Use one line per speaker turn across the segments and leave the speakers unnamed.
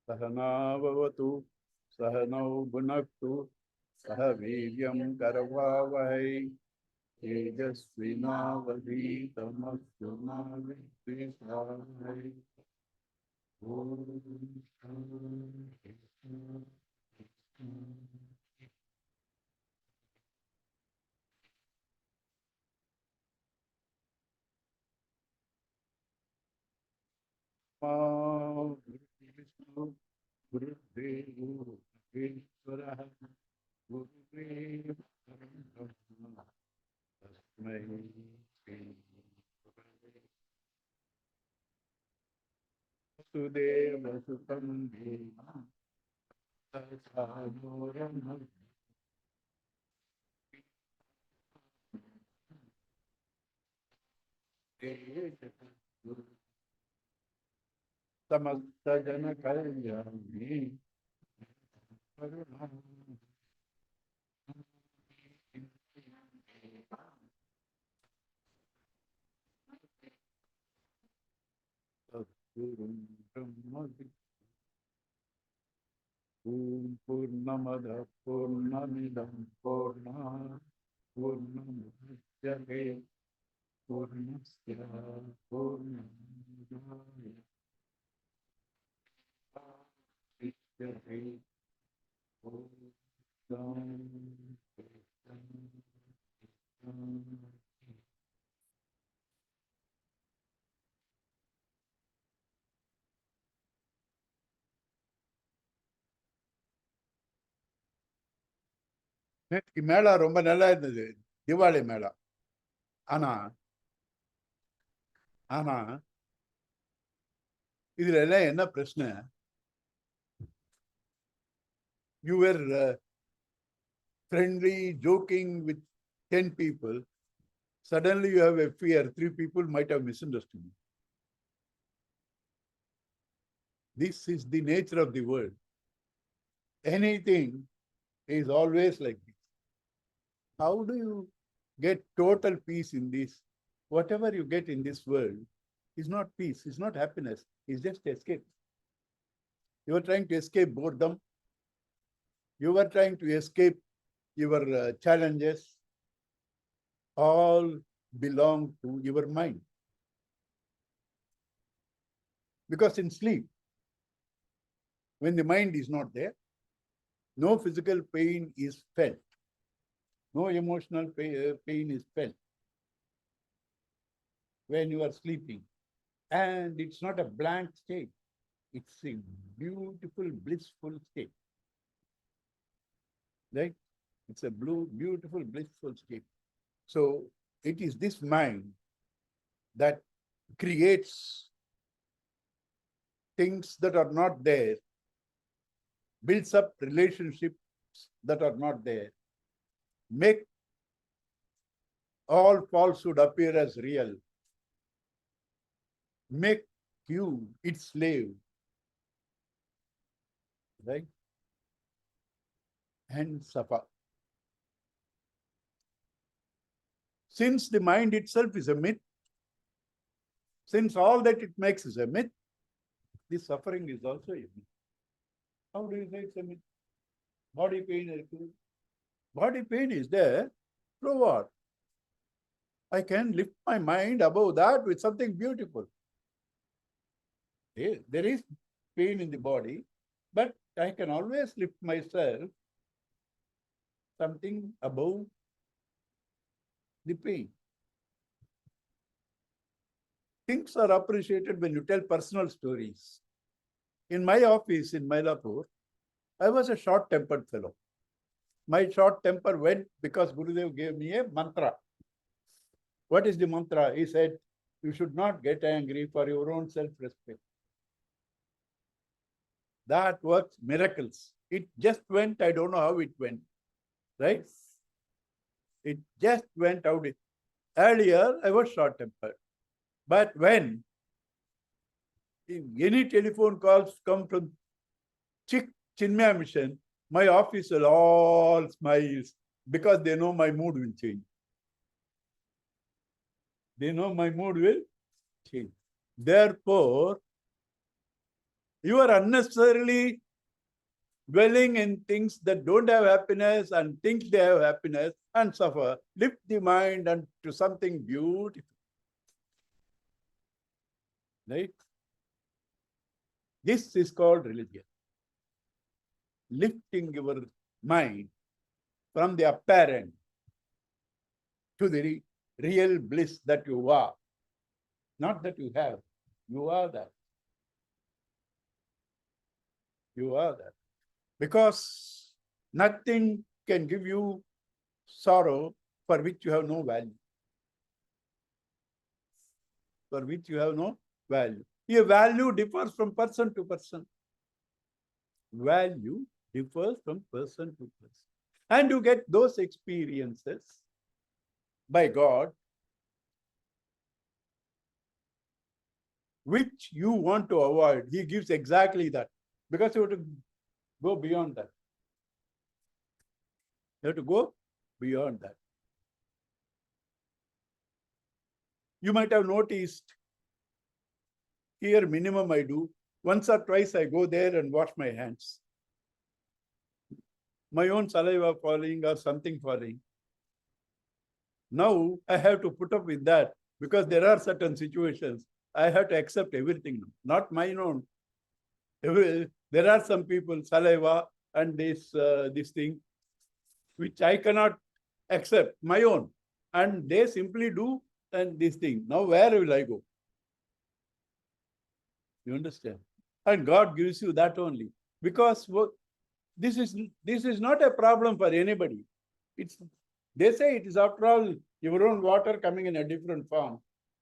सहनावतु सहनौ भुनक्तु सह वीर्यं करवावहै तेजस्विनावधीतमस्तु मा विद्विषावहै। ओम शांति शांति। विष्णु गुरुदेवो महेश्वरः गुरुदेव परब्रह्म तस्मै श्री गुरवे वसुदेवसुतं देवं तथागोरं समस्तजनकल्याणे सद्गुरुं ब्रह्म पूर्णमदः पूर्णमिदं पूर्णात् पूर्णमुदच्यते पूर्णस्य पूर्णमादाय पूर्णमेवावशिष्यते। ॐ शान्ति शान्ति। நேற்று மேளா ரொம்ப நல்லா இருந்தது, தீபாவளி மேளா. ஆனா ஆனா இதுல எல்லாம் என்ன பிரச்சனை? You were friendly, joking with 10 people. Suddenly you have a fear. 3 people might have misunderstood you. This is the nature of the world. Anything is always like this. How do you get total peace in this? Whatever you get in this world is not peace, is not happiness, it's just escape. You are trying to escape boredom. You are trying to escape your challenges. All belong to your mind. Because in sleep, when the mind is not there, no physical pain is felt. No emotional pain is felt when you are sleeping. And it's not a blank state. It's a beautiful, blissful state. Right? It's a beautiful, blissful state. So it is this mind that creates things that are not there, builds up relationships that are not there, make all falsehood appear as real, make you its slave, right? And suffer. Since the mind itself is a myth, since all that it makes is a myth, this suffering is also a myth. How do you say it's a myth? Body pain is good. Body pain is there. So what? I can lift my mind above that with something beautiful. There is pain in the body, but I can always lift myself something above the pain. Things are appreciated when you tell personal stories. In my office in Mylapore, I was a short-tempered fellow. My short temper went because Gurudev gave me a mantra. What is the mantra? He said, you should not get angry for your own self-respect. That works miracles. It just went, I don't know how it went. Right? It just went out. Earlier, I was short-tempered. But when any telephone calls come from Chinmaya Mission, My office will all smiles because they know my mood will change. They know my mood will change. Therefore, you are unnecessarily dwelling in things that don't have happiness and think they have happiness and suffer. Lift the mind and to something beautiful. Right? This is called religion. Lifting your mind from the apparent to the real bliss that you are. Not that you have. You are that. You are that. Because nothing can give you sorrow for which you have no value. For which you have no value. Your value differs from person to person. Value differs from person to person. And you get those experiences by God which you want to avoid. He gives exactly that. Because you have to go beyond that. You have to go beyond that. You might have noticed, here minimum I do, once or twice I go there and wash my hands. My own saliva falling or something falling. Now I have to put up with that because there are certain situations I have to accept everything, not my own. There are some people, saliva and this thing, which I cannot accept, my own. And they simply do and this thing. Now where will I go? You understand? And God gives you that only. Because this is not a problem for anybody. They say it is after all your own water coming in a different form.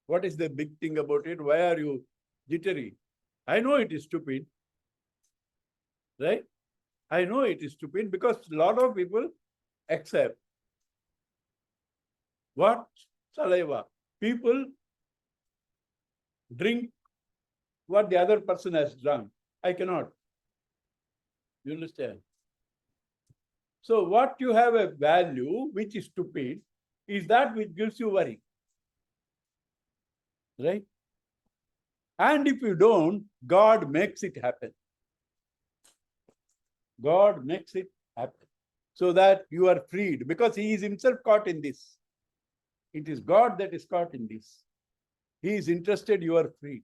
What is the big thing about it? Why are you jittery? I know it is stupid. Right? I know it is stupid because a lot of people accept. What? Saliva. People drink what the other person has drunk. I cannot. You understand? So what you have a value, which is stupid, is that which gives you worry. Right? And if you don't, God makes it happen. God makes it happen. So that you are freed. Because He is Himself caught in this. It is God that is caught in this. He is interested, you are free.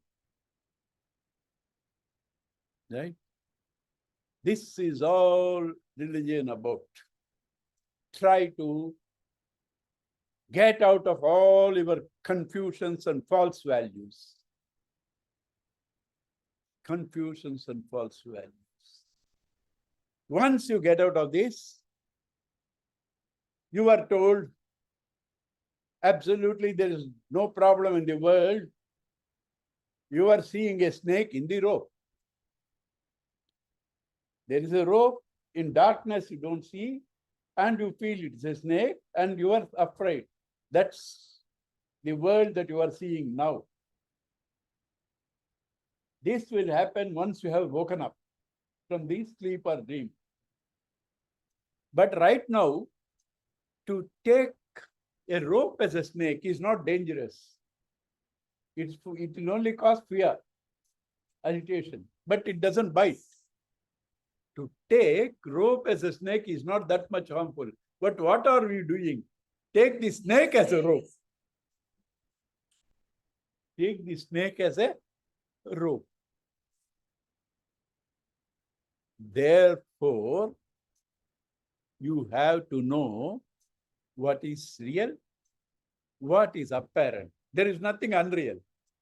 Right? This is all religion about. Try to get out of all your confusions and false values. Confusions and false values. Once you get out of this, you are told, absolutely there is no problem in the world. You are seeing a snake in the rope. There is a rope, in darkness you don't see, and you feel it is a snake, and you are afraid. That's the world that you are seeing now. This will happen once you have woken up from this sleep or dream. But right now, to take a rope as a snake is not dangerous. It will only cause fear, agitation, but it doesn't bite. To take rope as a snake is not that much harmful. But what are we doing? Take the snake as a rope. Take the snake as a rope. Therefore, you have to know what is real, what is apparent. There is nothing unreal.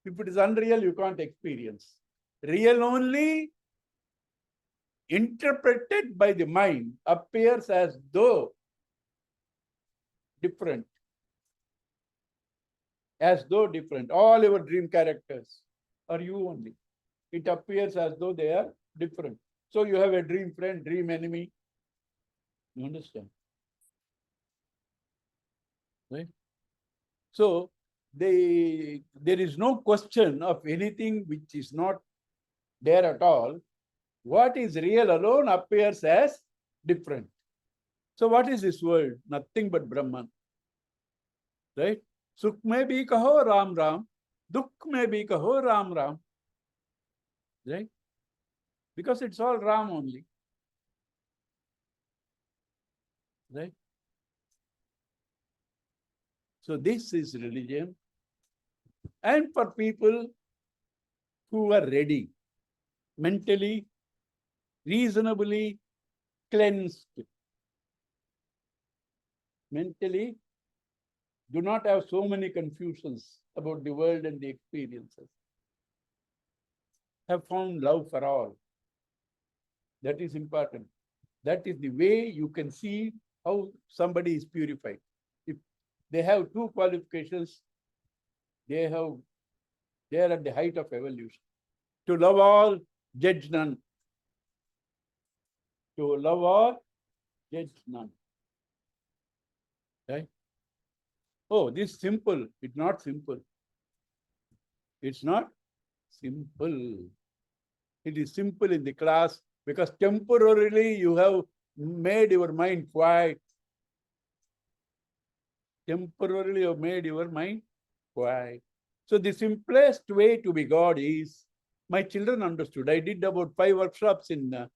If it is unreal, you can't experience. Real only, interpreted by the mind, appears as though different. As though different. All your dream characters are you only. It appears as though they are different. So you have a dream friend, dream enemy. You understand? Right? So there is no question of anything which is not there at all. What is real alone appears as different. So what is this world? Nothing but Brahman. Right? Sukh mein bhi kaho Ram Ram, dukh mein bhi kaho Ram Ram. Right? Because it's all Ram only. Right? So this is religion. And for people who are ready, mentally, reasonably cleansed, mentally, do not have so many confusions about the world and the experiences. Have found love for all. That is important. That is the way you can see how somebody is purified. If they have two qualifications, they are at the height of evolution. To love all, judge none. To love all, judge none. Right? Oh, this is simple. It's not simple. It's not simple. It is simple in the class because temporarily you have made your mind quiet. Temporarily you have made your mind quiet. So the simplest way to be God is, my children understood. I did about 5 workshops in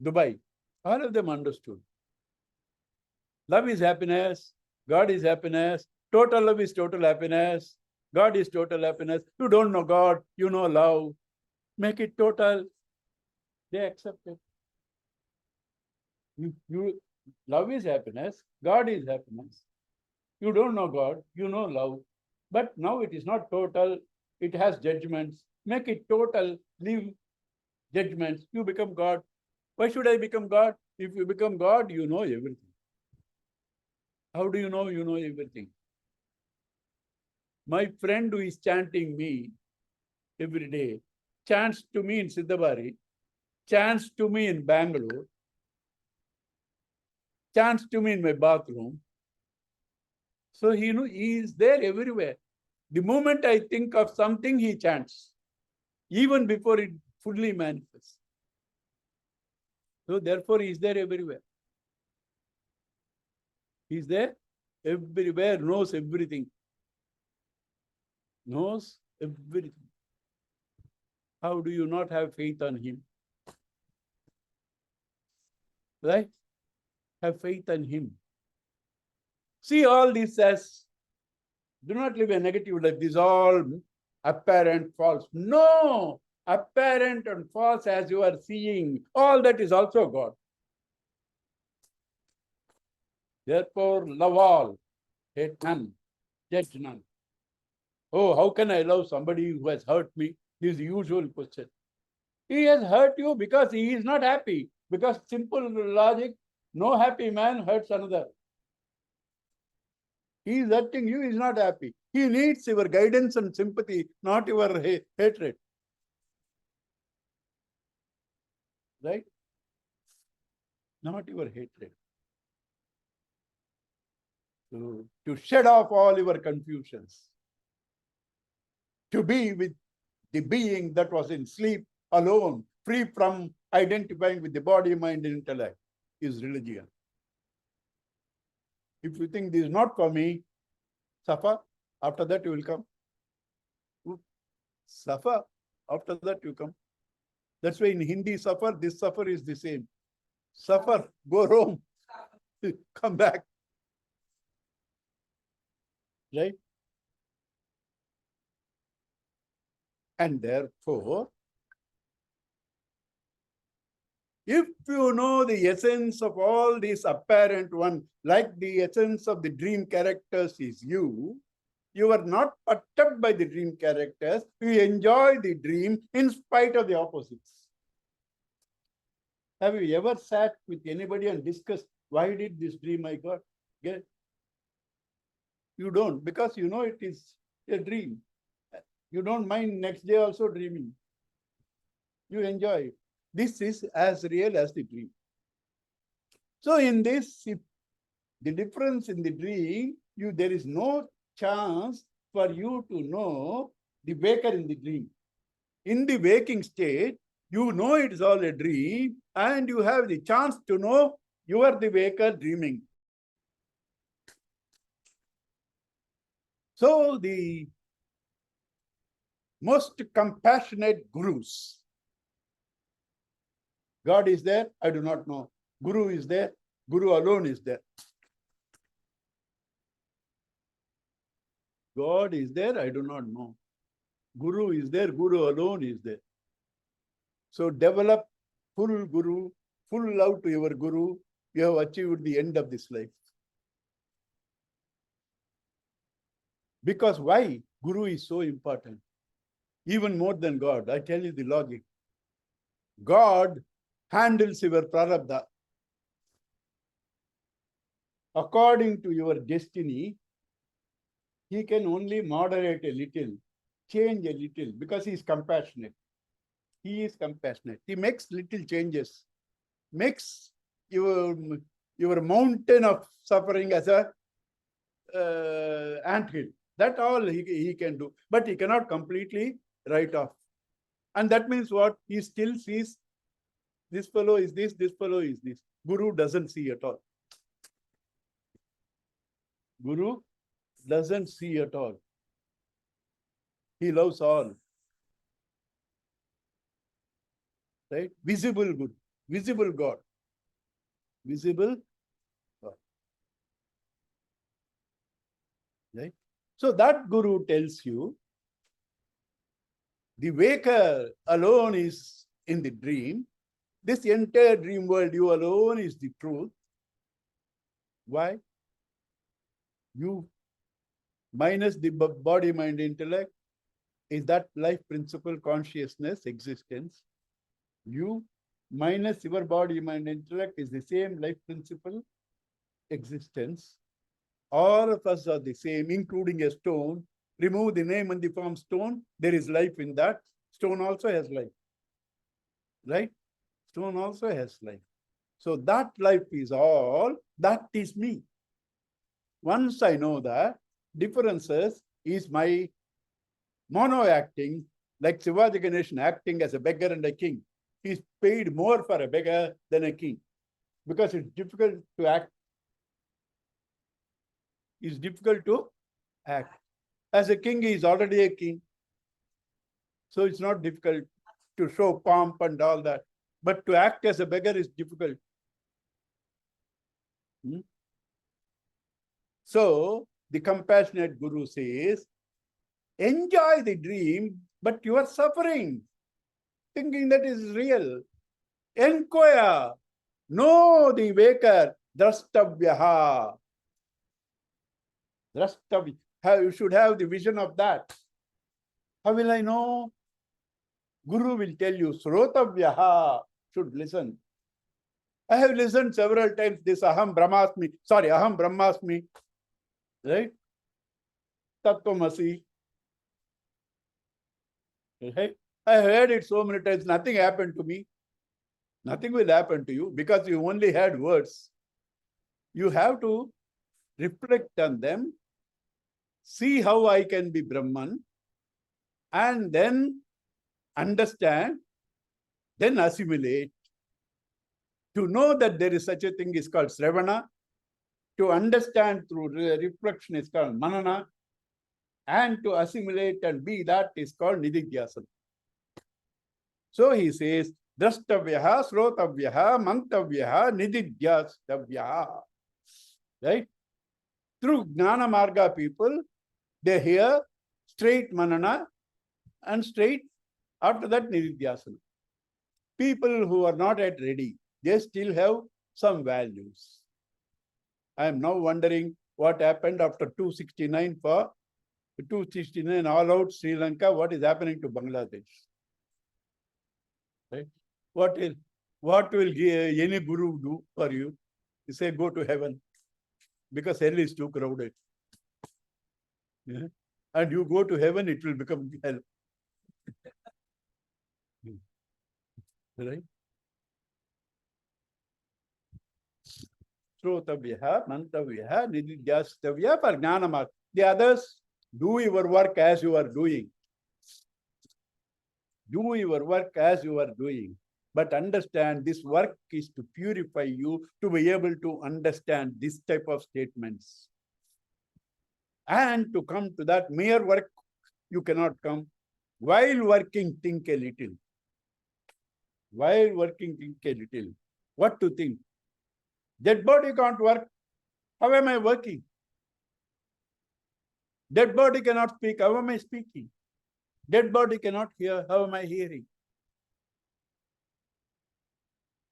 Dubai. All of them understood. Love is happiness. God is happiness. Total love is total happiness. God is total happiness. You don't know God, you know love. Make it total. They accept it. Love is happiness. God is happiness. You don't know God, you know love. But now it is not total. It has judgments. Make it total. Leave judgments. You become God. Why should I become God? If you become God, you know everything. How do you know everything? My friend who is chanting me every day, chants to me in Siddhabari, chants to me in Bangalore, chants to me in my bathroom. So he is there everywhere. The moment I think of something, he chants, even before it fully manifests. So therefore, he is there everywhere. He is there everywhere, knows everything. Knows everything. How do you not have faith on him? Right? Have faith on him. See all this as, do not live a negative life. This is all apparent false. No! Apparent and false as you are seeing, all that is also God. Therefore, love all, hate none, judge none. Oh, how can I love somebody who has hurt me? This is the usual question. He has hurt you because he is not happy. Because simple logic, no happy man hurts another. He is hurting you, he is not happy. He needs your guidance and sympathy, not your hatred. Right? Not your hatred. To shed off all your confusions. To be with the being that was in sleep alone, free from identifying with the body, mind, and intellect, is religion. If you think this is not for me, suffer. After that you will come. Suffer. After that you come. That's why in Hindi, suffer, this suffer is the same. Suffer, go home, come back. Right? And therefore, if you know the essence of all these apparent one, like the essence of the dream characters is you are not perturbed by the dream characters. You enjoy the dream in spite of the opposites. Have you ever sat with anybody and discussed, why did this dream I got? Get? You don't, because you know it is a dream. You don't mind next day also dreaming. You enjoy it. This is as real as the dream. So in this, if the difference in the dream, there is no chance for you to know the waker in the dream. In the waking state, you know it is all a dream and you have the chance to know You are the waker dreaming. So the most compassionate gurus. God is there, I do not know. Guru is there, Guru alone is there. God is there, I do not know. Guru is there, Guru alone is there. So develop full Guru, full love to your Guru. You have achieved the end of this life. Because why? Guru is so important. Even more than God. I tell you the logic. God handles your prarabdha. According to your destiny, he can only moderate a little, change a little, because he is compassionate. He is compassionate. He makes little changes, makes your mountain of suffering as a anthill. That all he can do. But he cannot completely write off. And that means what? He still sees this fellow is this fellow is this. Guru doesn't see at all. Guru doesn't see at all. He loves all. Right? Visible Guru, visible God. Visible God. Right? So that Guru tells you, the waker alone is in the dream. This entire dream world, you alone is the truth. Why? You minus the body, mind, intellect, is that life principle, consciousness, existence. You minus your body, mind, intellect is the same life principle, existence. All of us are the same, including a stone. Remove the name and the form stone, there is life in that. Stone also has life. Right? Stone also has life. So that life is all, that is me. Once I know that, differences is my mono acting, like Shivaji Ganeshan acting as a beggar and a king. He's paid more for a beggar than a king because it's difficult to act. It's difficult to act. As a king, he is already a king. So it's not difficult to show pomp and all that. But to act as a beggar is difficult. So the compassionate Guru says, enjoy the dream, but you are suffering, thinking that is real. Enquire, know the waker, drastavyaha. Drastavya. You should have the vision of that. How will I know? Guru will tell you, srotavyaha, should listen. I have listened several times this aham brahmasmi, right? Tattvamasi. Right? I heard it so many times, nothing happened to me. Nothing will happen to you because you only had words. You have to reflect on them, see how I can be Brahman, and then understand, then assimilate. To know that there is such a thing is called Sravana. To understand through reflection is called Manana. And to assimilate and be that is called Nididhyasana. So he says, Drastavyaha, Srotavyaha, Mantavyaha, Nididhyastavyaha. Right? Through Gnana Marga people, they hear straight Manana and straight after that Nididhyasana. People who are not yet ready, they still have some values. I am now wondering what happened after 269 for 269 all out Sri Lanka, what is happening to Bangladesh? Right? What will any guru do for you? He say, go to heaven because hell is too crowded. Yeah? And you go to heaven, it will become hell. Right? Srotavyaha, Mantavyaha, Nididhyastavya for Jnanamarga. The others, do your work as you are doing. Do your work as you are doing. But understand, this work is to purify you to be able to understand this type of statements. And to come to that mere work, you cannot come. While working, think a little. While working, think a little. What to think? Dead body can't work. How am I working? Dead body cannot speak. How am I speaking? Dead body cannot hear. How am I hearing?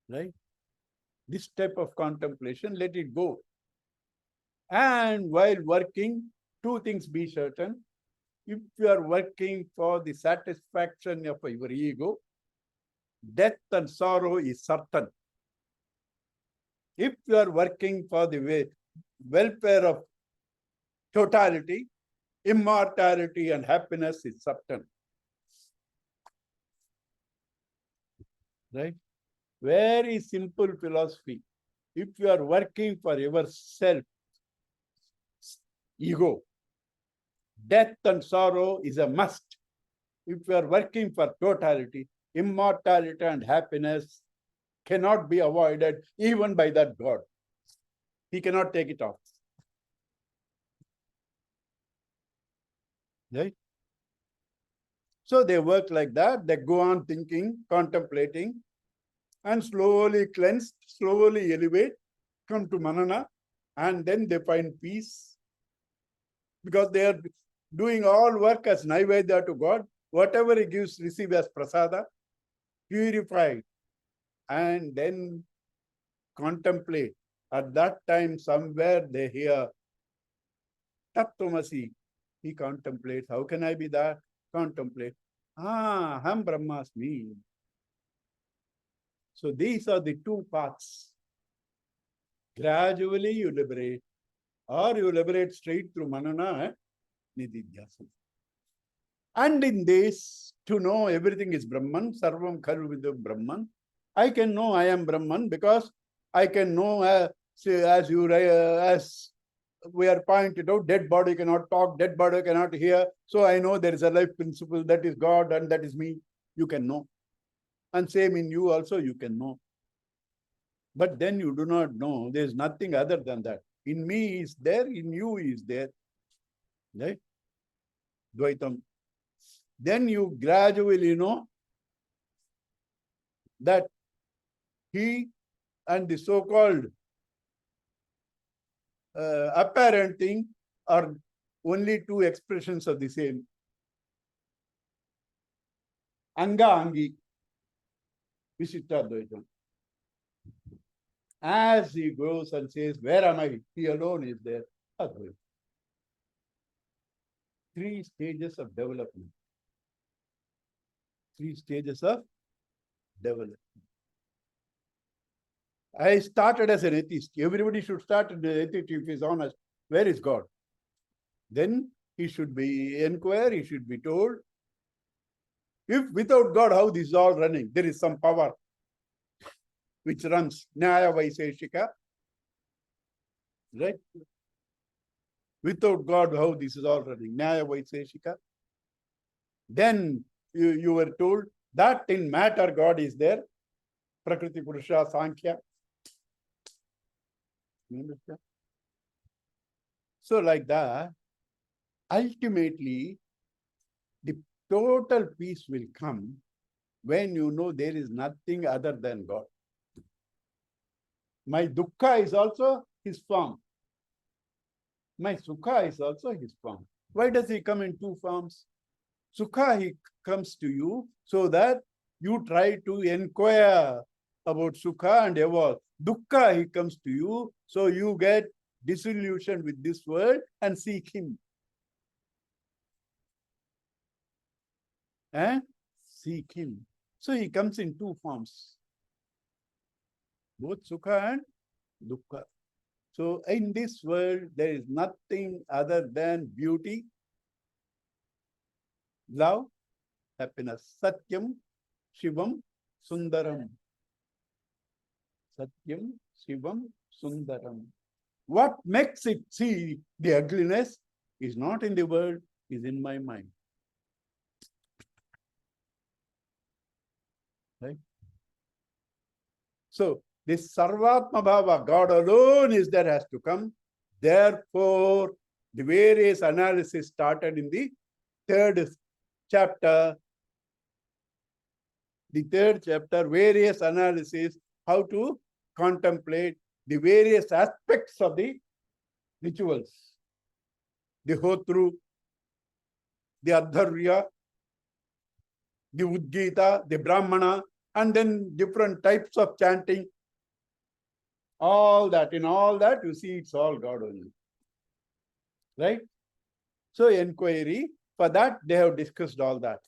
Right? This type of contemplation, let it go. And while working, two things be certain. If you are working for the satisfaction of your ego, death and sorrow is certain. If you are working for the welfare of totality, immortality and happiness is certain. Right? Very simple philosophy. If you are working for yourself, ego, death and sorrow is a must. If you are working for totality, immortality and happiness cannot be avoided even by that God. He cannot take it off. Right? So they work like that. They go on thinking, contemplating, and slowly cleanse, slowly elevate, come to manana, and then they find peace. Because they are doing all work as naivedya to God. Whatever he gives, receive as prasada, purified, and then contemplate. At that time, somewhere they hear Tattvamasi. He contemplates. How can I be that? Contemplate. Ham Brahmasmi. So these are the two paths. Gradually you liberate, or you liberate straight through manana, nididhyasana. And in this, to know everything is Brahman, Sarvam Khalu Vidhu Brahman. I can know I am Brahman because I can know, as we are pointed out, dead body cannot talk, dead body cannot hear. So I know there is a life principle, that is God and that is me. You can know. And same in you also, you can know. But then you do not know. There is nothing other than that. In me is there, in you is there. Right? Dvaitam. Then you gradually know that he and the so-called apparent thing are only two expressions of the same. Anga Angi. Vishittadvaitam. As he goes and says, where am I? He alone is there. Advaita. 3 stages of development. 3 stages of development. I started as an atheist. Everybody should start as an atheist if he is honest. Where is God? Then he should be inquired, he should be told. If without God, how this is all running? There is some power which runs. Nyaya Vaiseshika. Right? Without God, how this is all running? Nyaya Vaiseshika. Then you were told that in matter God is there. Prakriti Purusha Sankhya. You understand? So like that, ultimately, the total peace will come when you know there is nothing other than God. My dukkha is also his form. My sukha is also his form. Why does he come in 2 forms? Sukha, he comes to you so that you try to inquire about sukha and evolve. Dukkha, he comes to you so you get disillusioned with this world and seek him. And seek him. So he comes in 2 forms. Both sukha and dukkha. So in this world, there is nothing other than beauty, love, happiness. Satyam, Shivam, Sundaram. Satyam, Shivam, Sundaram. What makes it see the ugliness is not in the world, is in my mind. Right? So this Sarvatma Bhava, God alone is there, has to come. Therefore, the various analysis started in the third chapter. The third chapter, various analysis, how to contemplate the various aspects of the rituals. The Hotru, the Adharya, the Udgita, the Brahmana, and then different types of chanting. All that, in all that, you see it's all God only. Right? So inquiry, for that they have discussed all that.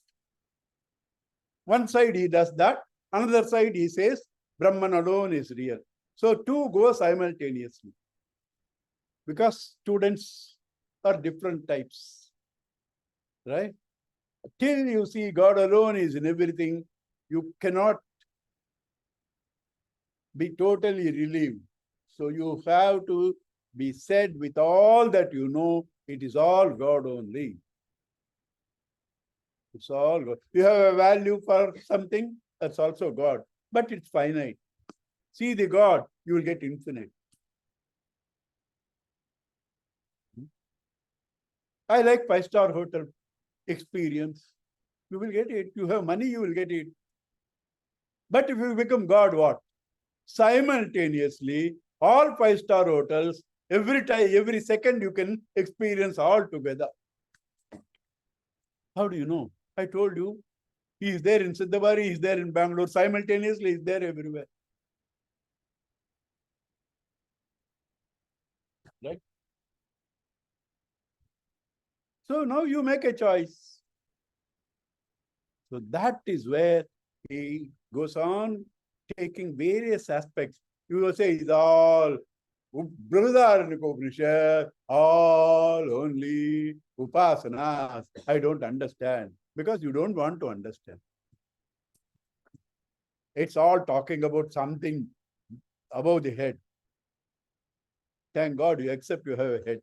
One side he does that, another side he says Brahman alone is real. So two go simultaneously. Because students are different types. Right? Till you see God alone is in everything, you cannot be totally relieved. So you have to be said with all that you know, it is all God only. It's all God. You have a value for something, that's also God. But it's finite. See the God, you will get infinite. I like 5-star hotel experience. You will get it. You have money, you will get it. But if you become God, what? Simultaneously, all 5-star hotels, every time, every second you can experience all together. How do you know? I told you, he is there in Siddhabari, he is there in Bangalore, simultaneously he is there everywhere. Right? So now you make a choice. So that is where he goes on taking various aspects. You will say it's all Brihadaranyaka Upanishad, all only upasanas. I don't understand. Because you don't want to understand. It's all talking about something above the head. Thank God you accept you have a head.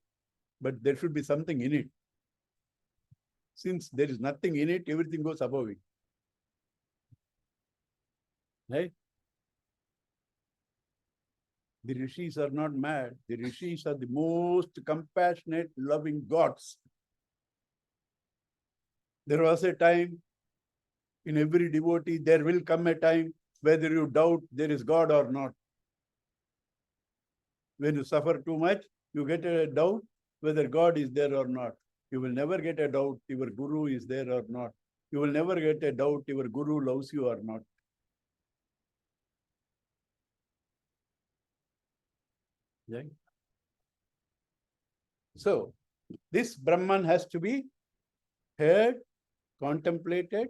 But there should be something in it. Since there is nothing in it, everything goes above it. Right? The rishis are not mad. The rishis are the most compassionate, loving gods. There was a time in every devotee, there will come a time whether you doubt there is God or not. When you suffer too much, you get a doubt whether God is there or not. You will never get a doubt your Guru is there or not. You will never get a doubt your Guru loves you or not. Right? So, this Brahman has to be heard, contemplated,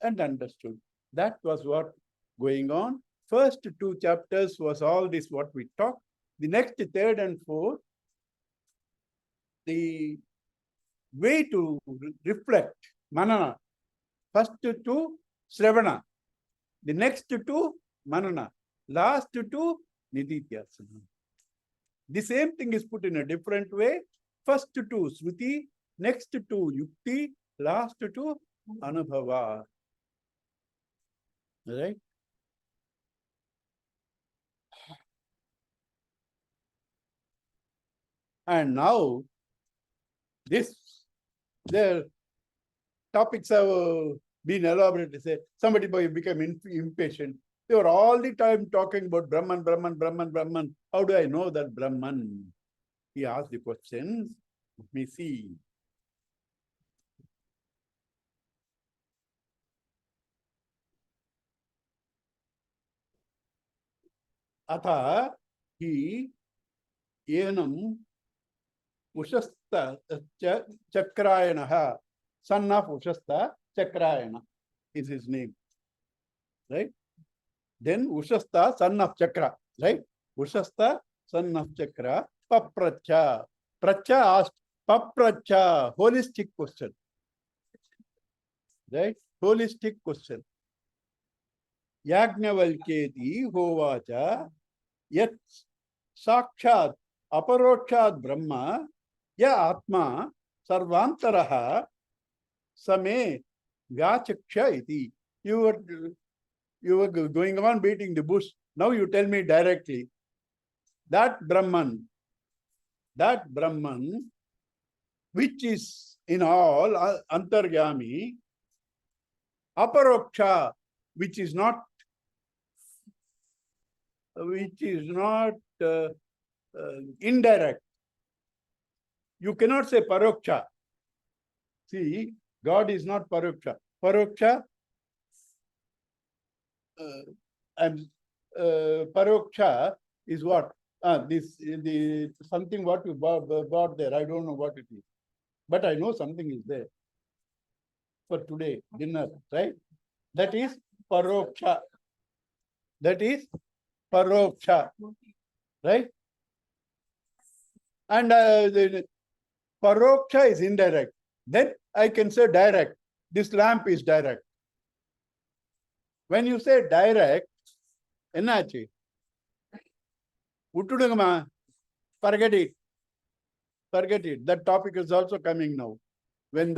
and understood. That was what going on. First 2 chapters was all this what we talked. The next 3rd and 4th, the way to reflect, manana. First 2, Sravana. The next 2, manana. Last 2, nididhyasana. The same thing is put in a different way. First 2, Sruti. Next 2, Yukti. Last 2, Anubhava. Right? And now, the topics have been elaborated. Say, somebody became impatient. They were all the time talking about Brahman, Brahman, Brahman, Brahman. How do I know that Brahman? He asked the questions. Let me see. Atha he enam Ushasta Chakrayana, son of Ushasta Chakrayana is his name. Right? Then Ushasta, son of Chakra. Right? Ushasta, son of Chakra, Papracha. Pracha asked, Papracha, holistic question. Right? Holistic question. Yajnavalketi hovacha yat sakshat aparokshat brahma ya atma sarvantaraha same vyachaksha iti. You were going on beating the bush. Now you tell me directly, that Brahman, which is in all, Antaryami, Aparoksha, which is not indirect. You cannot say Paroksha. See, God is not Paroksha. Paroksha, Paroksha is what? Something what you bought there. I don't know what it is. But I know something is there for today, dinner, right? That is Paroksha. That is Paroksha, right? And the Paroksha is indirect. Then I can say direct. This lamp is direct. When you say direct, enachi? Uttudungama, forget it. Forget it. That topic is also coming now. When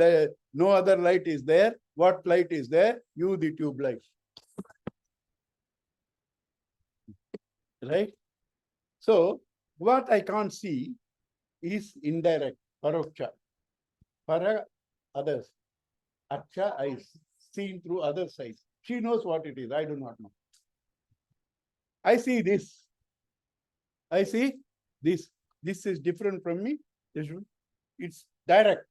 no other light is there, what light is there? You, the tube light. Right? So, what I can't see is indirect, paroksha. Para, others. Aksha, I seen through others' eyes. She knows what it is. I do not know. I see this. I see this. This is different from me. It's direct,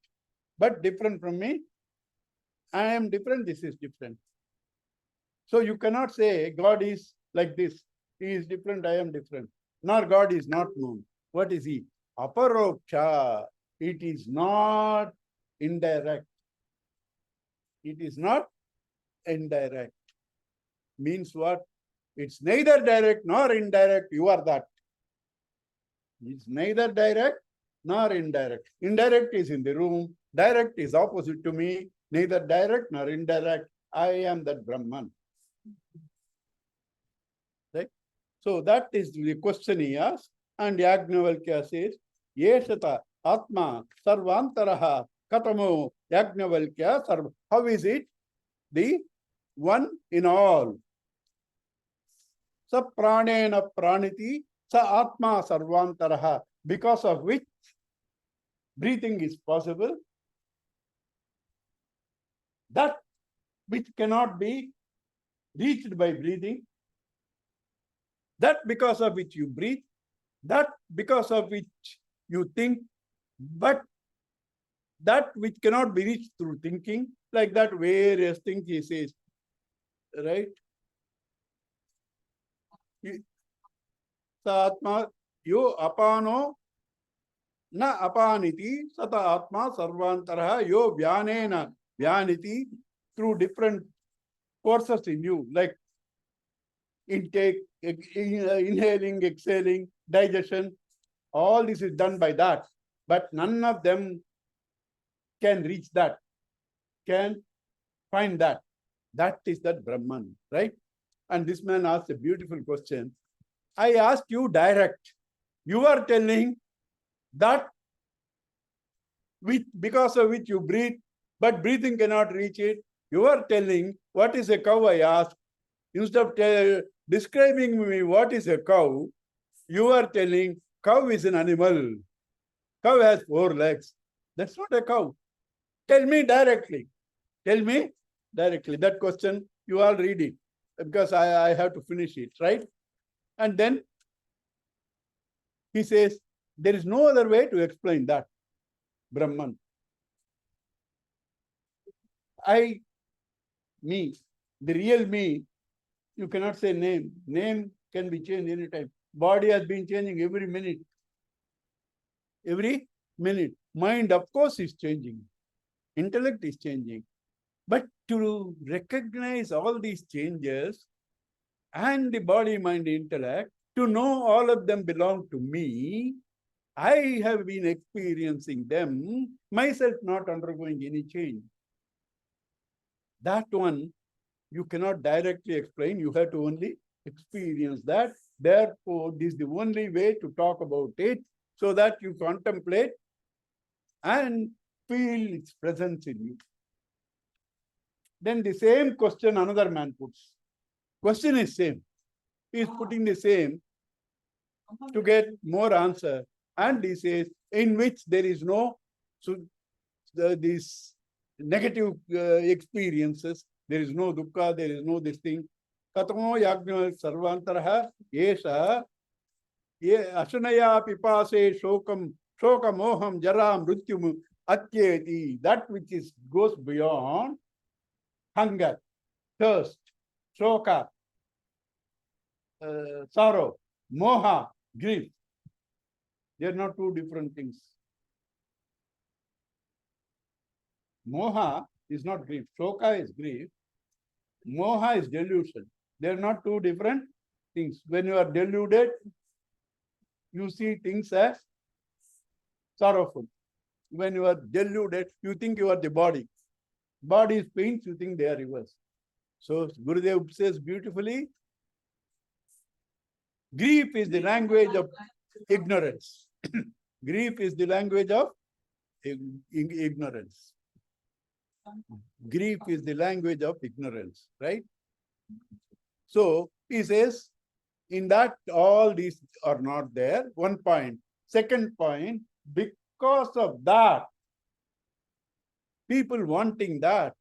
but different from me. I am different. This is different. So you cannot say God is like this. He is different. I am different. Nor God is not known. What is he? Aparoksha. It is not indirect. It is not indirect. Means what? It's neither direct nor indirect. You are that. It's neither direct nor indirect. Indirect is in the room. Direct is opposite to me. Neither direct nor indirect. I am that Brahman. Right? So that is the question he asked. And Yajnavalkya says, Yeshata Atma Sarvantaraha Katamo Yajnavalkya Sarva. How is it? The one in all. Sa pranena praniti sa atma sarvantaraha. Because of which breathing is possible. That which cannot be reached by breathing. That because of which you breathe. That because of which you think. But that which cannot be reached through thinking. Like that various things he says. Right? Sa atma yo apano na apaniti sata atma sarvantaraha yo vyanena vyaniti, through different forces in you, like intake, inhaling, exhaling, digestion. All this is done by that. But none of them can reach that, can find that. That is that Brahman, right? And this man asked a beautiful question. I asked you direct. You are telling that because of which you breathe, but breathing cannot reach it. You are telling what is a cow, I asked. Instead of describing me what is a cow, you are telling cow is an animal. Cow has 4 legs. That's not a cow. Tell me directly. Tell me directly. That question, you all read it because I have to finish it, right? And then he says, there is no other way to explain that. Brahman. Me, the real me, you cannot say name. Name can be changed anytime. Body has been changing every minute. Every minute. Mind, of course, is changing. Intellect is changing. But to recognize all these changes and the body, mind, intellect, to know all of them belong to me, I have been experiencing them, myself not undergoing any change. That one you cannot directly explain. You have to only experience that. Therefore, this is the only way to talk about it, so that you contemplate and feel its presence in you. Then the same question another man puts. Question is same. he is putting the same to get more answer. And he says, in which there is no these negative experiences, there is no dukkha, there is no this thing. Katamo yagna sarvantaraha yesha ye ashanaya pipase shokamoham jara mrityum atyeti. That which goes beyond hunger, thirst, shoka, sorrow, moha, grief. They are not two different things. Moha is not grief. Shoka is grief. Moha is delusion. They are not two different things. When you are deluded, you see things as sorrowful. When you are deluded, you think you are the body. Body is pains, you think they are rivers. So Gurudev says beautifully, grief is the language of ignorance. Grief is the language of ignorance. Grief is the language of ignorance, right? So he says, in that all these are not there. One point. Second point, because of that, people wanting that,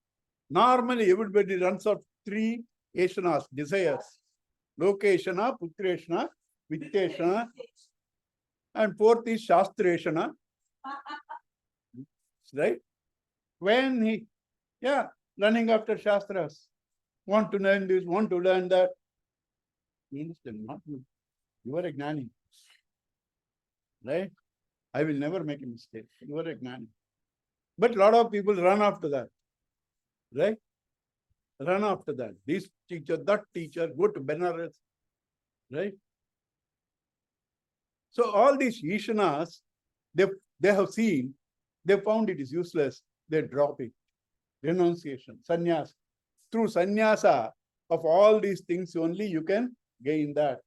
normally everybody runs out three eshanas, desires. Lokeshana, putreshana, vitteshana, and fourth is shastreshana. Right? When he, running after shastras, want to learn this, want to learn that, means not you. You are a gnani. Right? I will never make a mistake. You are a gnani. But a lot of people run after that. Right? Run after that. This teacher, that teacher, go to Benares. Right? So all these Ishanas, they have seen, they found it is useless. They drop it. Renunciation, sannyasa. Through sannyasa of all these things only you can gain that.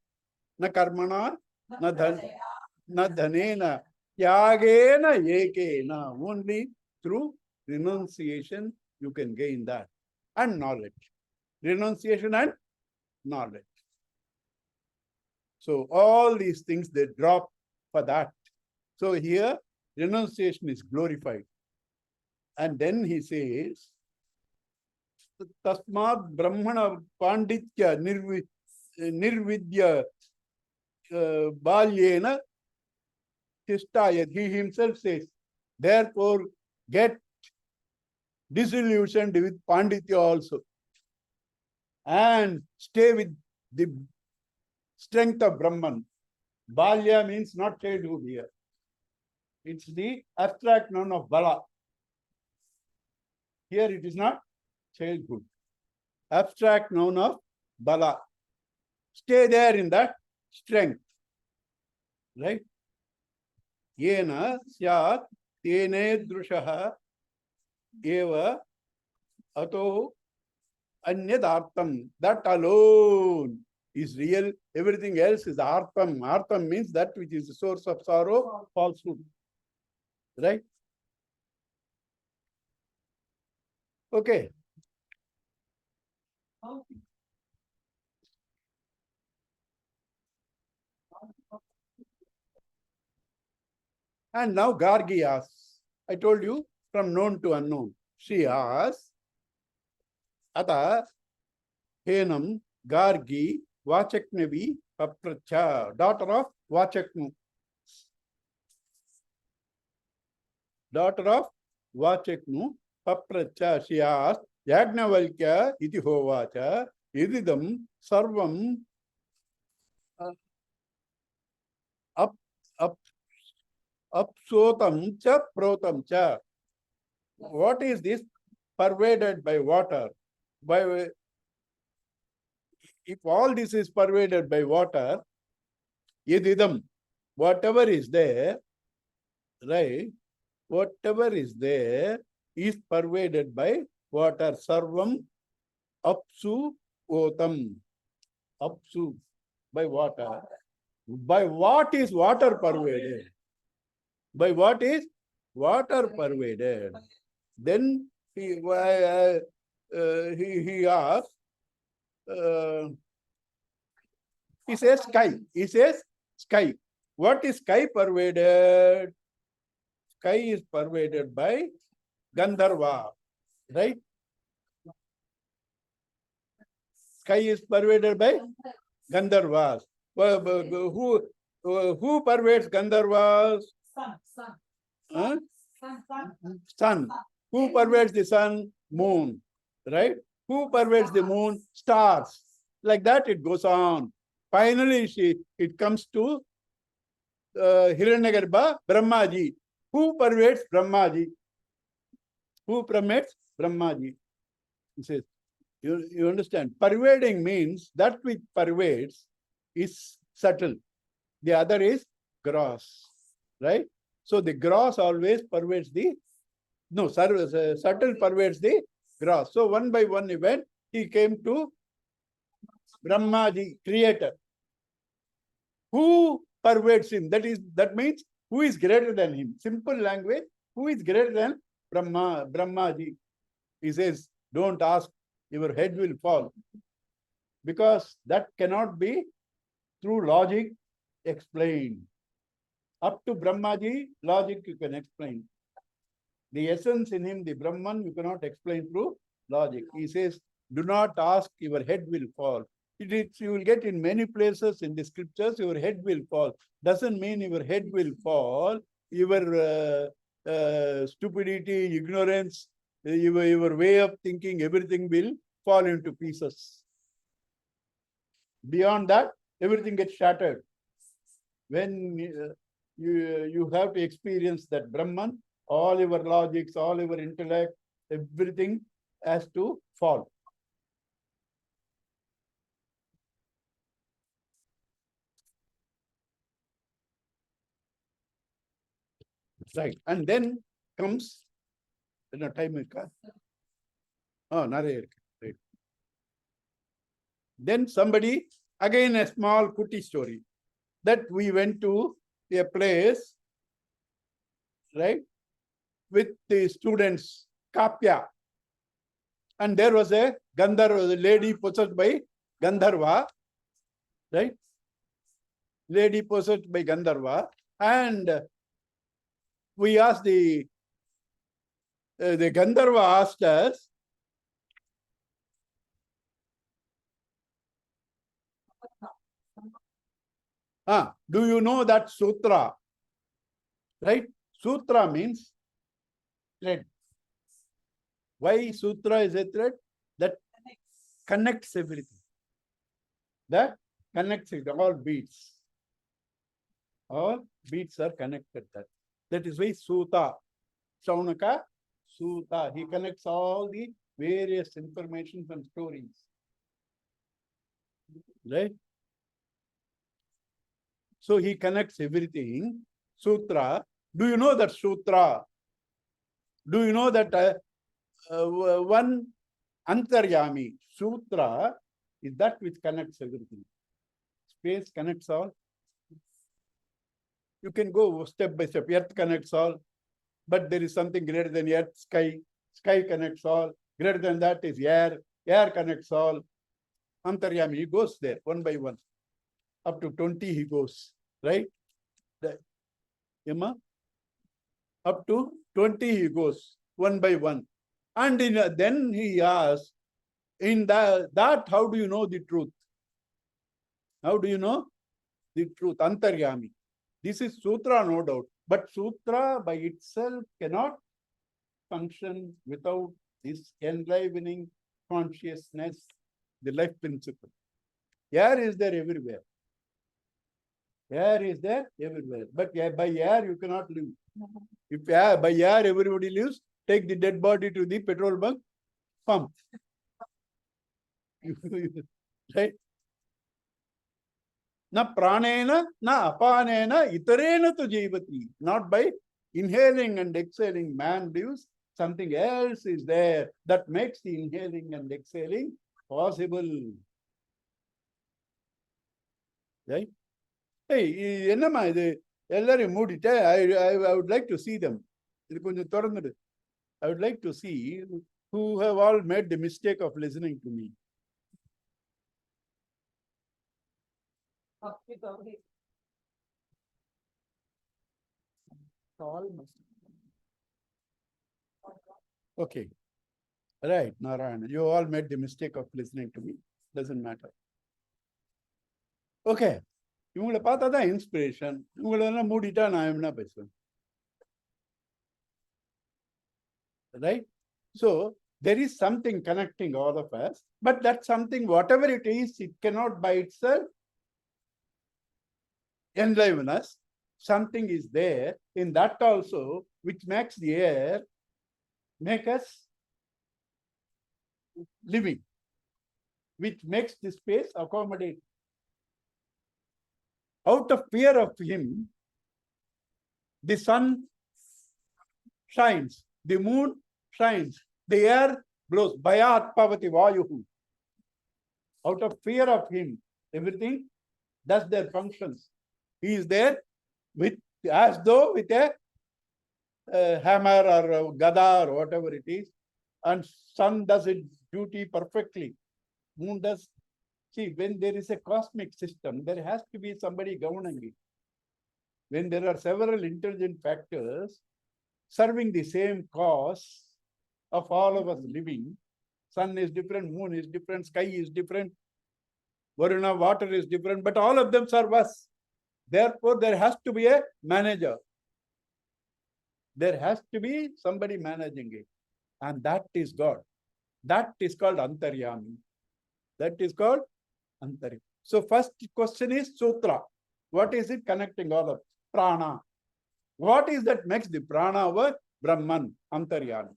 Na karmana, na dhanena, yagena yekena. Only through renunciation you can gain that. And knowledge. Renunciation and knowledge. So all these things they drop for that. So here renunciation is glorified. And then he says, Tasmat Brahmana Panditya Nirvidya Balyena Tishtayat. He himself says, therefore get disillusioned with Panditya also. And stay with the strength of Brahman. Balya means not childhood here. It's the abstract noun of Bala. Here it is not childhood. Abstract noun of Bala. Stay there in that strength. Right? Yena syat tene drushaha eva ato anyadartam. That alone is real. Everything else is artham. Artham means that which is the source of sorrow, falsehood. Right? Okay. And now Gargi asks. I told you from known to unknown. She asks, Ata Henam Gargi Vachaknevi Papracha, daughter of Vachaknu. Daughter of Vachaknu Papracha. She asked, Yagnavalkya iti hovacha ididam sarvam apsotam cha protam cha. What is this pervaded by water? If all this is pervaded by water, ididam, whatever is there, right? Whatever is there is pervaded by water. Sarvam apsu otam. Apsu, by water. By what is water pervaded? By what is water pervaded? Then he asks, He says sky. He says sky. What is sky pervaded? Sky is pervaded by Gandharva, right? Sky is pervaded by Gandharvas. Who pervades Gandharvas?
Sun.
Huh? Sun. Who pervades the sun? Moon. Right? Who pervades the moon? Stars. Like that it goes on. Finally, it comes to Hiranyagarbha, Brahmaji. Who pervades Brahmaji? Who pervades Brahmaji? He says, you understand? Pervading means that which pervades is subtle. The other is gross. Right? So the gross always pervades the, no, subtle pervades the gross. So one by one event, he came to Brahmaji, creator. Who pervades him? That means who is greater than him? Simple language, who is greater than Brahmaji? He says, don't ask, your head will fall. Because that cannot be through logic explained. Up to Brahmaji, logic you can explain. The essence in him, the Brahman, you cannot explain through logic. He says, do not ask, your head will fall. You will get in many places in the scriptures, your head will fall. Doesn't mean your head will fall. Your stupidity, ignorance, your way of thinking, everything will fall into pieces. Beyond that, everything gets shattered. When you have to experience that Brahman, all your logics, all your intellect, everything has to fall. Right. And then comes, time. Oh, right. Then somebody, again a small putty story, that we went to a place, right, with the students, Kapya. And there was a Gandharva, a lady possessed by Gandharva, right? Lady possessed by Gandharva. And we asked the Gandharva asked us, do you know that sutra? Right? Sutra means thread. Why sutra is a thread? That connects everything. That connects it, all beats. All beats are connected. That is why Suta. Shaunaka, Suta. He connects all the various information and stories. Right? So he connects everything. Sutra. Do you know that Sutra? Do you know that one Antaryami? Sutra is that which connects everything. Space connects all. You can go step by step. Earth connects all. But there is something greater than earth, sky. Sky connects all. Greater than that is air. Air connects all. Antaryami, he goes there one by one. Up to 20 he goes. Right? Emma? Up to 20 he goes, one by one. And then he asks, in that, how do you know the truth? How do you know the truth? Antaryami. This is Sutra, no doubt. But Sutra by itself cannot function without this enlivening consciousness, the life principle. Air is there everywhere. Air is there everywhere. But by air you cannot live. If by air everybody lives, take the dead body to the petrol bunk, pump. Right? Na pranena, na apanena, itarena tu jivati. Not by inhaling and exhaling, man lives. Something else is there that makes the inhaling and exhaling possible. Right? Hey, enama idu ellarum moodite. I would like to see them. I would like to see who have all made the mistake of listening to me. Okay. Right, Narayana. You all made the mistake of listening to me. Doesn't matter. Okay. இவங்களை பார்த்தா தான் inspiration. இவங்களெல்லாம் மூடிட்டா நான் என்ன பேசுவேன்? Right? So, there is something connecting all of us, but that something, whatever it is, it cannot by itself enliven us. Something is there in that also, which makes the air make us living, which makes the space accommodate. Out of fear of him, the sun shines, the moon shines, the air blows. Bhayat pavati vayuhu. Out of fear of him, everything does their functions. He is there with, as though with a hammer or a gada or whatever it is, and sun does its duty perfectly. Moon does. See, when there is a cosmic system, there has to be somebody governing it. When there are several intelligent factors serving the same cause of all of us living, sun is different, moon is different, sky is different, Varuna, water is different, but all of them serve us. Therefore, there has to be a manager. There has to be somebody managing it. And that is God. That is called Antaryami. That is called Antaryami. So first question is Sutra. What is it connecting all of prana? What is that makes the prana our Brahman, Antaryami?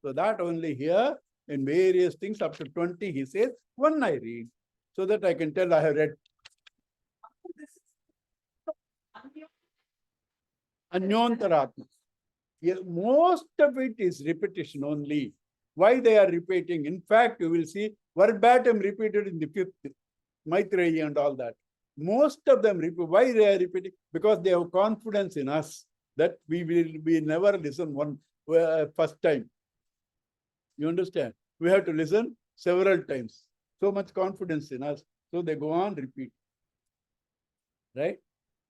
So that only here in various things up to 20 he says, one I read, so that I can tell I have read. Anyantaratma. Yeah, most of it is repetition only. Why they are repeating? In fact, you will see verbatim repeated in the 5th, Maitreyi and all that. Most of them repeat. Why they are repeating? Because they have confidence in us that we never listen one first time. You understand? We have to listen several times. So much confidence in us. So they go on repeat. Right?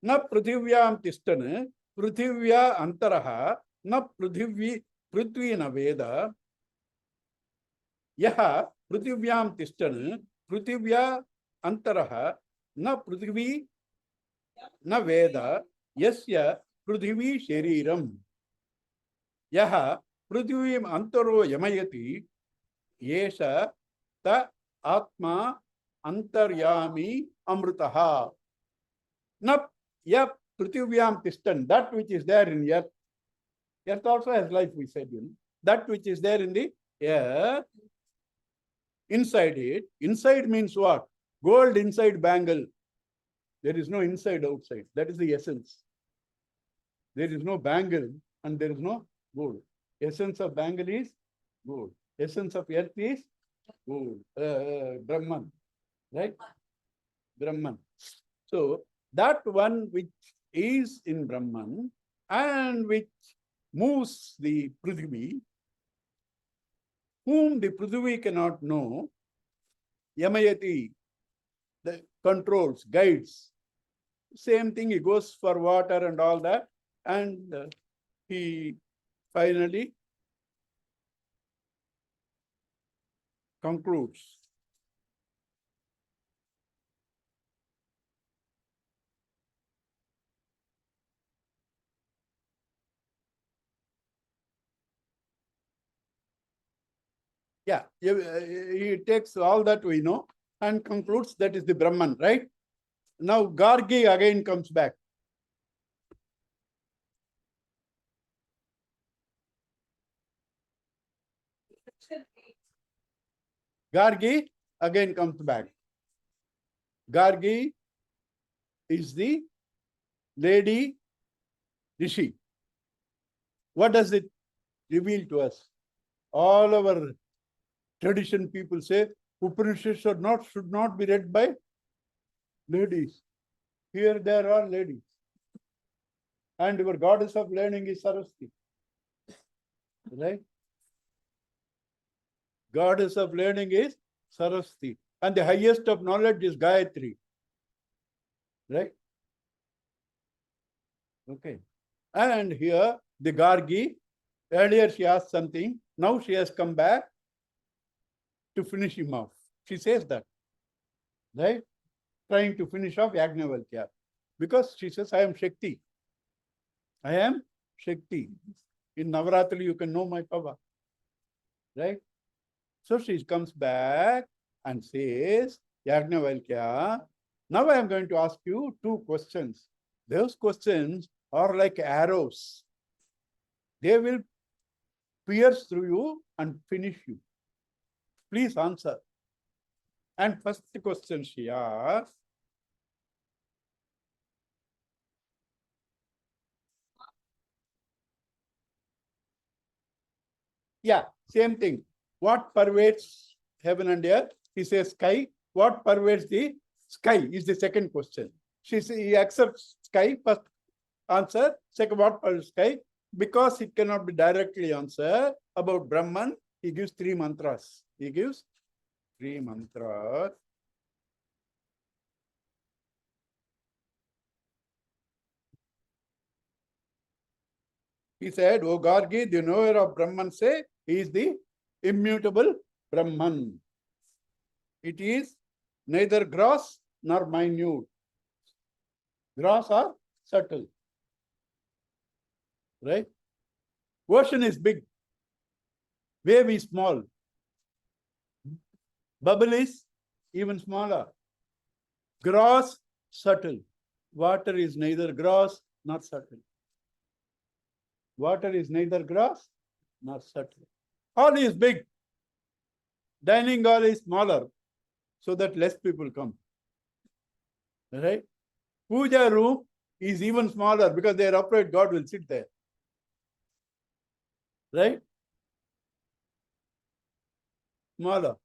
Na prithivyam tishtana, prithivya antaraha, na prithvi na veda, yaha prithivyam tishtana, prithivya antaraha, na prithvi na veda, yasya prithvi shariram. Yaha prithvim antaro yamayati, yesha ta atma antaryami amrutaha. Na ya prithivyam tishtan, that which is there in earth. Earth also has life, we said. That which is there in the earth, inside it. Inside means what? Gold inside bangle. There is no inside outside. That is the essence. There is no bangle and there is no gold. Essence of bangle is gold. Essence of earth is gold. Brahman. Right? Brahman. So, that one which is in Brahman and which moves the Prithvi, whom the Prithvi cannot know, Yamayati, the controls, guides. Same thing, he goes for water and all that, and he finally concludes. Yeah, he takes all that we know and concludes that is the Brahman, right? Now Gargi again comes back. Gargi again comes back. Gargi is the lady Rishi. What does it reveal to us? All our tradition people say Upanishads should not be read by ladies. Here there are ladies. And your goddess of learning is Saraswati. Right? Goddess of learning is Saraswati. And the highest of knowledge is Gayatri. Right? Okay. And here the Gargi, earlier she asked something, now she has come back to finish him off. She says that, right? Trying to finish off Yajnavalkya. Because she says, I am Shakti. I am Shakti. In Navaratri, you can know my power. Right? So she comes back and says, Yajnavalkya, now I am going to ask you two questions. Those questions are like arrows. They will pierce through you and finish you. Please answer. And first question she asks, yeah, same thing. What pervades heaven and earth? He says sky. What pervades the sky is the second question. He accepts sky, first answer. Second, what pervades sky? Because it cannot be directly answered about Brahman, he gives three mantras. He gives three mantras. He said, O Gargi, the knower of Brahman, say, he is the immutable Brahman. It is neither gross nor minute. Gross or subtle. Right? Ocean is big. Wave is small. Bubble is even smaller. Gross, subtle. Water is neither gross nor subtle. Water is neither gross nor subtle. Hall is big. Dining hall is smaller, so that less people come. Right? Puja room is even smaller because they are afraid God will sit there. Right? Smaller.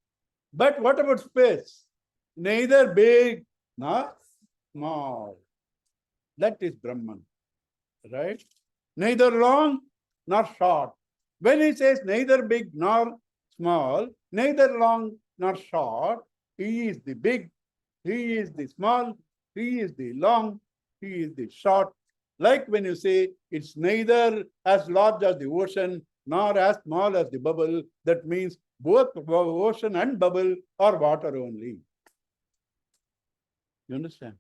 But what about space? Neither big nor small. That is Brahman. Right? Neither long nor short. When he says neither big nor small, neither long nor short, he is the big, he is the small, he is the long, he is the short. Like when you say it's neither as large as the ocean nor as small as the bubble, that means both ocean and bubble are water only. You understand?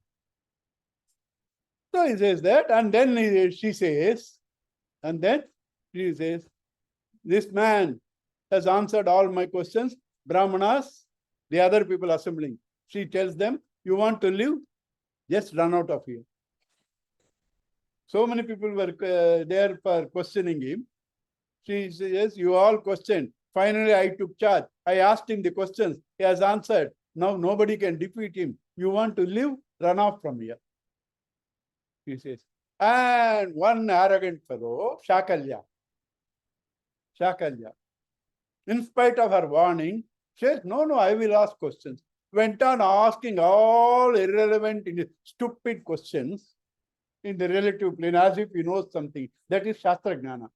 So he says that, and then she says, this man has answered all my questions. Brahmanas, the other people assembling. She tells them, you want to live? Just run out of here. So many people were there for questioning him. She says, you all questioned. Finally, I took charge. I asked him the questions. He has answered. Now nobody can defeat him. You want to live? Run off from here. He says. And one arrogant fellow, Shakalya, in spite of her warning, says, no, I will ask questions. Went on asking all irrelevant, stupid questions in the relative plane as if he knows something. That is Shastra Gnana.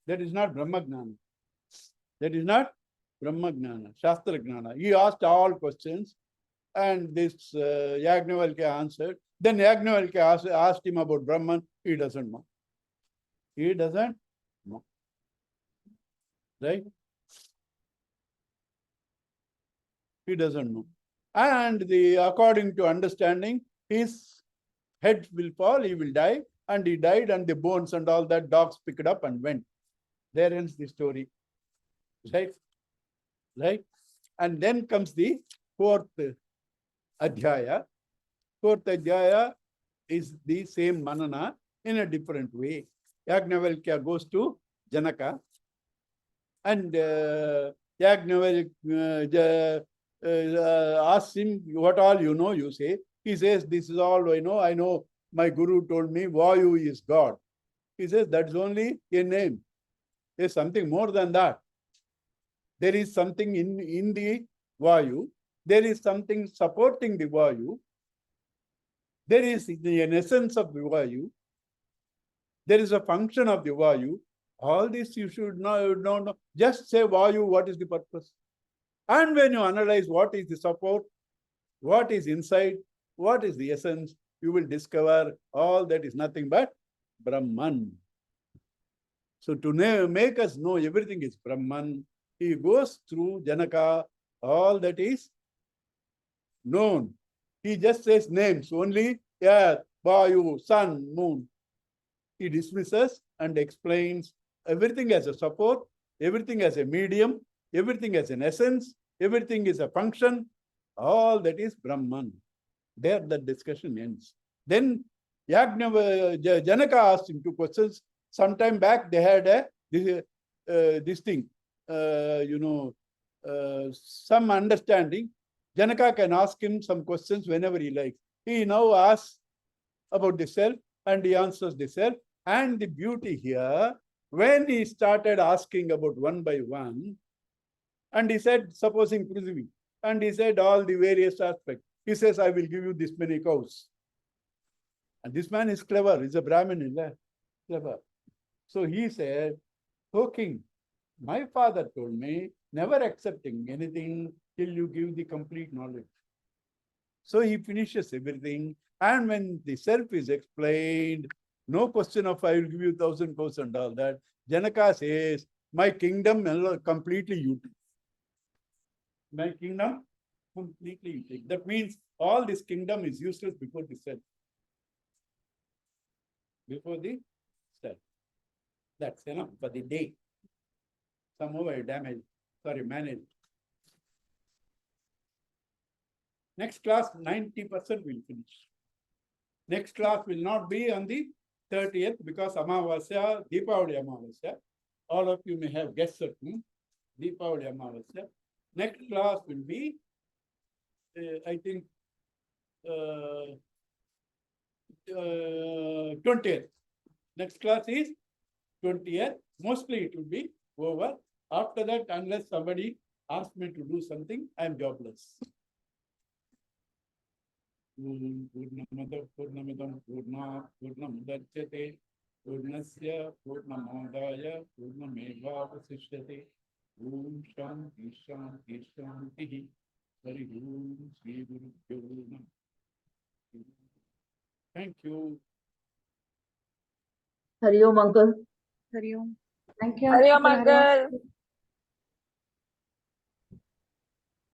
That is not Brahma Gnana. That is not Brahma Gnana, Shastra Gnana. He asked all questions and this Yajnavalkya answered. Then Yajnavalkya asked him about Brahman. He doesn't know. He doesn't know. Right? He doesn't know. And according to understanding, his head will fall, he will die, and he died, and the bones and all that dogs picked up and went. There ends the story. Right? Right? And then comes the fourth adhyaya. Fourth adhyaya is the same manana in a different way. Yajnavalkya goes to Janaka, and Yajnavalkya asks him, what all you know, you say. He says, this is all I know. I know my guru told me Vayu is God. He says, that's only a name. There's something more than that. There is something in the Vayu. There is something supporting the Vayu. There is an essence of the Vayu. There is a function of the Vayu. All this you should know. Just say Vayu, what is the purpose? And when you analyze what is the support, what is inside, What is the essence? You will discover all that is nothing but Brahman. So to make us know everything is Brahman, he goes through Janaka, all that is known. He just says names only, earth, Vayu, sun, moon. He dismisses and explains everything as a support, everything as a medium, everything as an essence, everything is a function. All that is Brahman. There the discussion ends. Then Janaka asked him 2 questions. Sometime back they had this thing, some understanding. Janaka can ask him some questions whenever he likes. He now asks about the self and he answers the self. And the beauty here, when he started asking about one by one, and he said, supposing Prithvi, and he said all the various aspects. He says, I will give you this many cows. And this man is clever. He's a Brahmin. Clever. So he said, O king, my father told me, never accepting anything till you give the complete knowledge. So he finishes everything. And when the self is explained, no question of I will give you 1,000 cows and all that. Janaka says, my kingdom completely you take. My kingdom completely you take. That means all this kingdom is useless before the self. Before the self. That's enough for the day. Somehow I managed. Next class, 90% will finish. Next class will not be on the 30th because Amavasya, Deepavali Amavasya. All of you may have guessed at me. Deepavali Amavasya. Next class will be, I think, 20th. Next class is 20th. Mostly it will be over. After that, unless somebody asks me to do something, I am jobless. Purnamidam Purna Purnamudachyate Purnasya Purnamadaya Purnamevavasishyate Om Shanti Shanti Shanti Hari Om Shri Guru Bhyo. Thank you.
Hari Om, uncle.
Hari Om.
Thank you.
Hari Om,
uncle. Hari Om.
uncle.